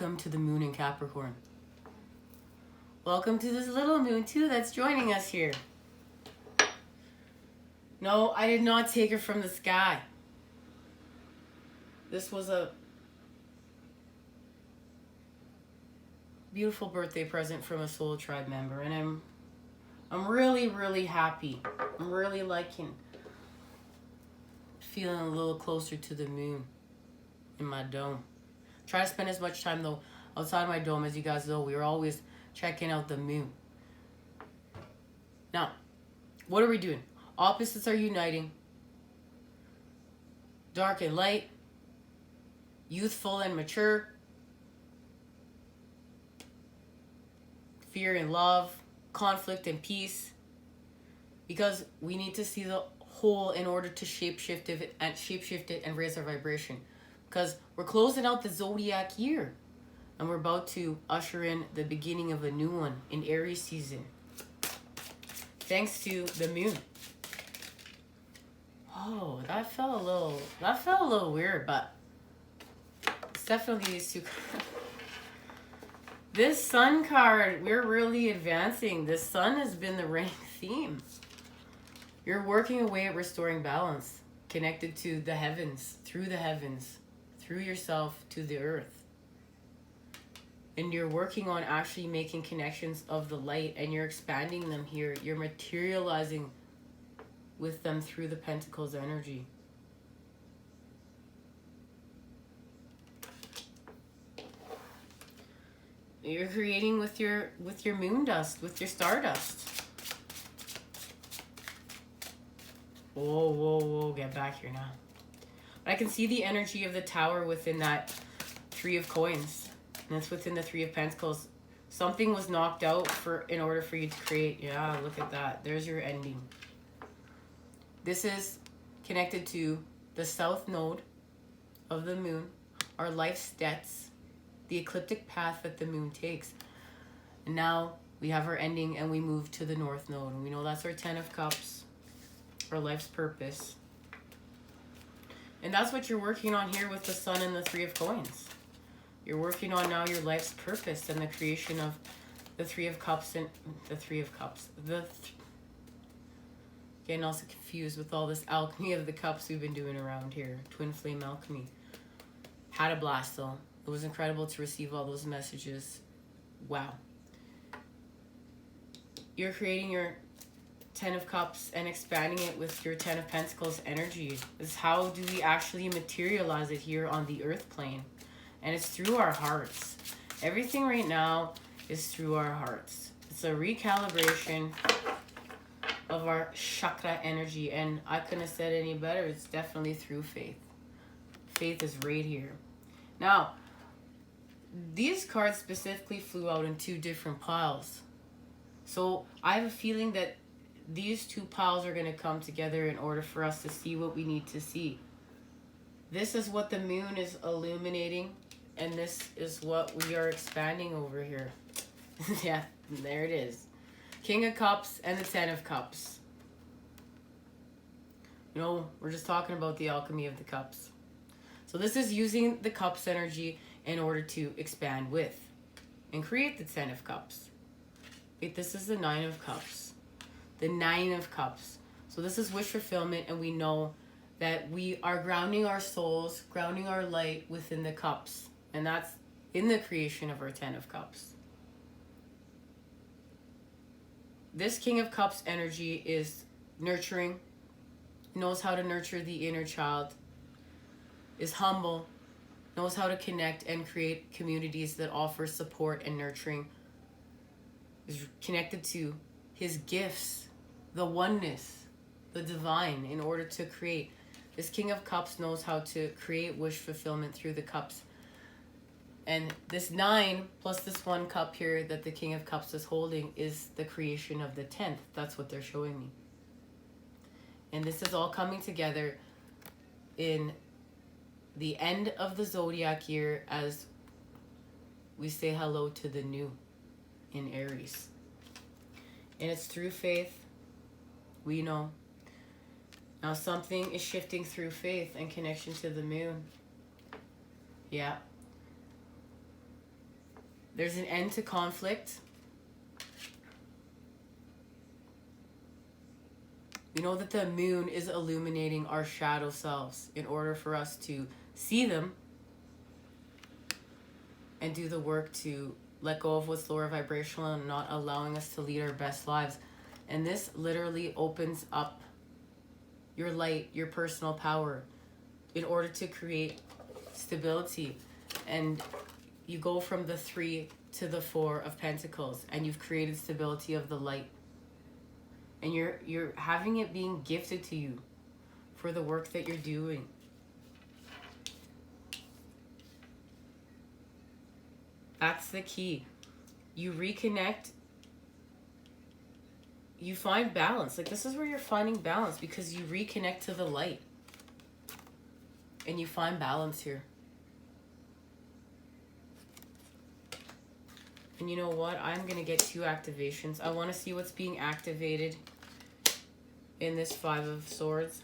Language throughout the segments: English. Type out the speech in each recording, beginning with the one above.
welcome to the moon in Capricorn. Welcome to this little moon too that's joining us here. No, I did not take her from the sky. This was a beautiful birthday present from a soul tribe member, and I'm really happy. I'm really liking feeling a little closer to the moon in my dome. Try to spend as much time though outside my dome. As you guys know, we are always checking out the moon. Now, what are we doing? Opposites are uniting. Dark and light. Youthful and mature. Fear and love. Conflict and peace. Because we need to see the whole in order to shapeshift it and raise our vibration. Because we're closing out the zodiac year. And we're about to usher in the beginning of a new one in Aries season. Thanks to the moon. Oh, that felt a little weird, but it's definitely these two. This sun card, we're really advancing. The sun has been the reigning theme. You're working away at restoring balance, connected to the heavens, through yourself to the earth. And you're working on actually making connections of the light, and you're expanding them here. You're materializing with them through the Pentacles energy. You're creating with your moon dust, with your stardust. Whoa, get back here now. But I can see the energy of the Tower within that Three of Coins. And it's within the Three of Pentacles. Something was knocked out in order for you to create. Yeah, look at that. There's your ending. This is connected to the south node of the moon, our life's debts, the ecliptic path that the moon takes. And now we have our ending and we move to the north node. And we know that's our 10 of Cups, our life's purpose. And that's what you're working on here with the Sun and the Three of Coins. You're working on now your life's purpose and the creation of the Three of Cups and the Three of Cups. Getting also confused with all this alchemy of the cups we've been doing around here. Twin flame alchemy. Had a blast though. It was incredible to receive all those messages. Wow. You're creating your 10 of Cups and expanding it with your 10 of Pentacles energy. This is how do we actually materialize it here on the earth plane. And it's through our hearts. Everything right now is through our hearts. It's a recalibration of our chakra energy. And I couldn't have said any better. It's definitely through faith. Faith is right here. Now, these cards specifically flew out in two different piles. So I have a feeling that these two piles are going to come together in order for us to see what we need to see. This is what the moon is illuminating. And this is what we are expanding over here. Yeah, there it is. King of Cups and the 10 of Cups. You know, we're just talking about the alchemy of the cups. So this is using the cups energy in order to expand with and create the 10 of Cups. Wait, this is the 9 of Cups. The 9 of Cups. So this is wish fulfillment, and we know that we are grounding our souls, grounding our light within the cups. And that's in the creation of our 10 of Cups. This King of Cups energy is nurturing, knows how to nurture the inner child, is humble, knows how to connect and create communities that offer support and nurturing, is connected to his gifts, the oneness, the divine, in order to create. This King of Cups knows how to create wish fulfillment through the cups. And this 9 plus this 1 cup here that the King of Cups is holding is the creation of the 10th. That's what they're showing me. And this is all coming together in the end of the zodiac year as we say hello to the new in Aries. And it's through faith. We know. Now something is shifting through faith and connection to the moon. Yeah. There's an end to conflict. We know that the moon is illuminating our shadow selves in order for us to see them and do the work to let go of what's lower vibrational and not allowing us to lead our best lives. And this literally opens up your light, your personal power, in order to create stability. And you go from the 3 to the 4 of Pentacles, and you've created stability of the light. And you're having it being gifted to you for the work that you're doing. That's the key. You reconnect. You find balance. Like, this is where you're finding balance, because you reconnect to the light. And you find balance here. And you know what? I'm going to get 2 activations. I want to see what's being activated in this 5 of Swords.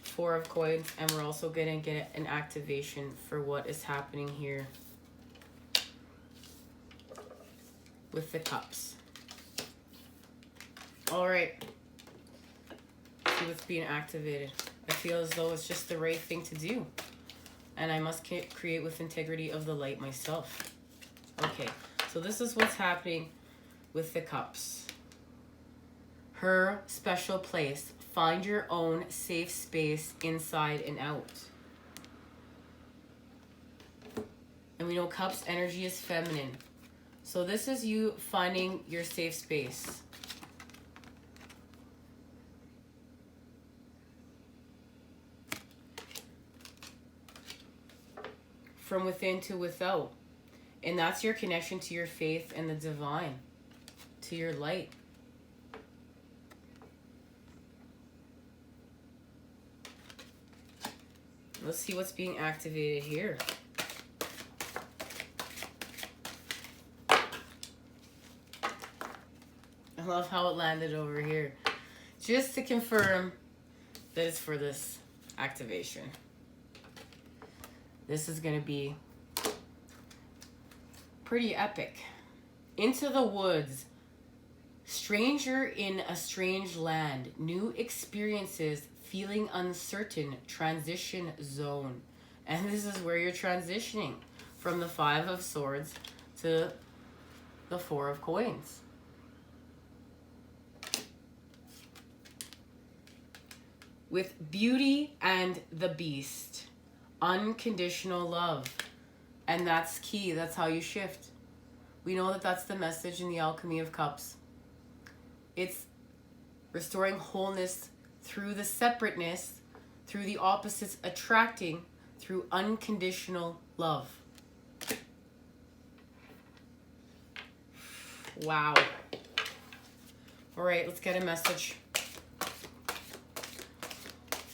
4 of Coins. And we're also going to get an activation for what is happening here with the Cups. All right. See what's being activated. I feel as though it's just the right thing to do. And I must create with integrity of the light myself. Okay, so this is what's happening with the Cups. Her special place. Find your own safe space inside and out. And we know Cups energy is feminine. So this is you finding your safe space. From within to without. And that's your connection to your faith and the divine, to your light. Let's see what's being activated here. I love how it landed over here. Just to confirm that it's for this activation. This is going to be pretty epic. Into the woods. Stranger in a strange land. New experiences. Feeling uncertain. Transition zone. And this is where you're transitioning. From the 5 of Swords to the 4 of Coins. With Beauty and the Beast. Unconditional love. And that's key. That's how you shift. We know that that's the message in the Alchemy of Cups. It's restoring wholeness through the separateness, through the opposites attracting, through unconditional love. Wow. All right, let's get a message.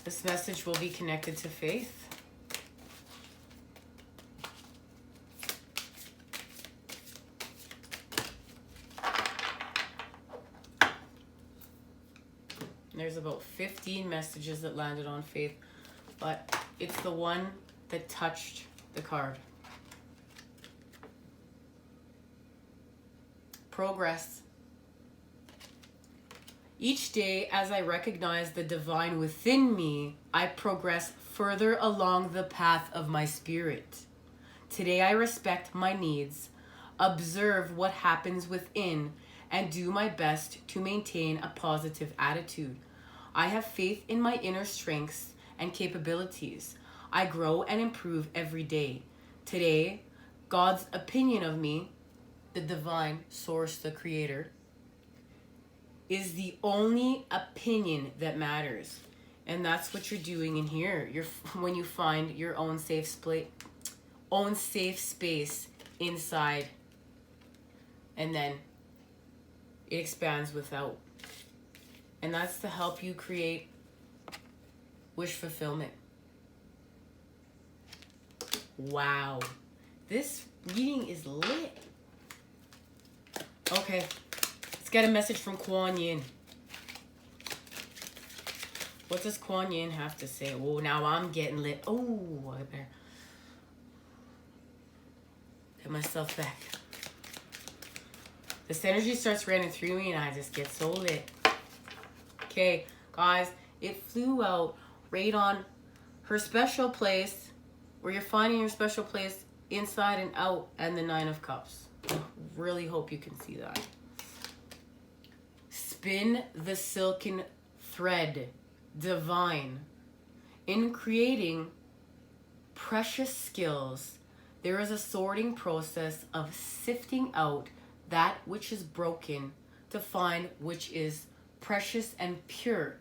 This message will be connected to faith. There's about 15 messages that landed on faith, but it's the one that touched the card. Progress. Each day, as I recognize the divine within me, I progress further along the path of my spirit. Today, I respect my needs, observe what happens within, and do my best to maintain a positive attitude. I have faith in my inner strengths and capabilities. I grow and improve every day. Today, God's opinion of me, the divine source, the creator, is the only opinion that matters. And that's what you're doing in here. When you find your own safe space inside, and then it expands without. And that's to help you create wish fulfillment. Wow. This reading is lit. Okay. Let's get a message from Kuan Yin. What does Kuan Yin have to say? Oh, now I'm getting lit. Oh, I better. Get myself back. This energy starts running through me and I just get so lit. Okay, guys, it flew out right on her special place, where you're finding your special place inside and out, and the Nine of Cups. I really hope you can see that. Spin the silken thread, divine. In creating precious skills, there is a sorting process of sifting out that which is broken to find which is precious and pure.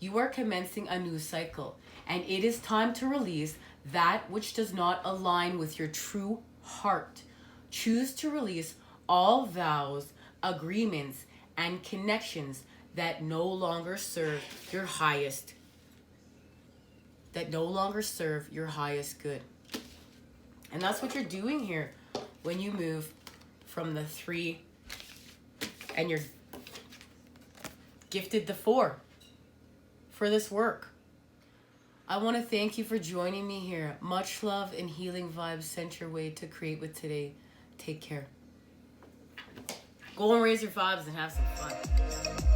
You are commencing a new cycle, and it is time to release that which does not align with your true heart. Choose to release all vows, agreements, and connections that no longer serve your highest good. And that's what you're doing here when you move from the 3 and you're gifted the 4 for this work. I want to thank you for joining me here. Much love and healing vibes sent your way to create with today. Take care. Go and raise your vibes and have some fun.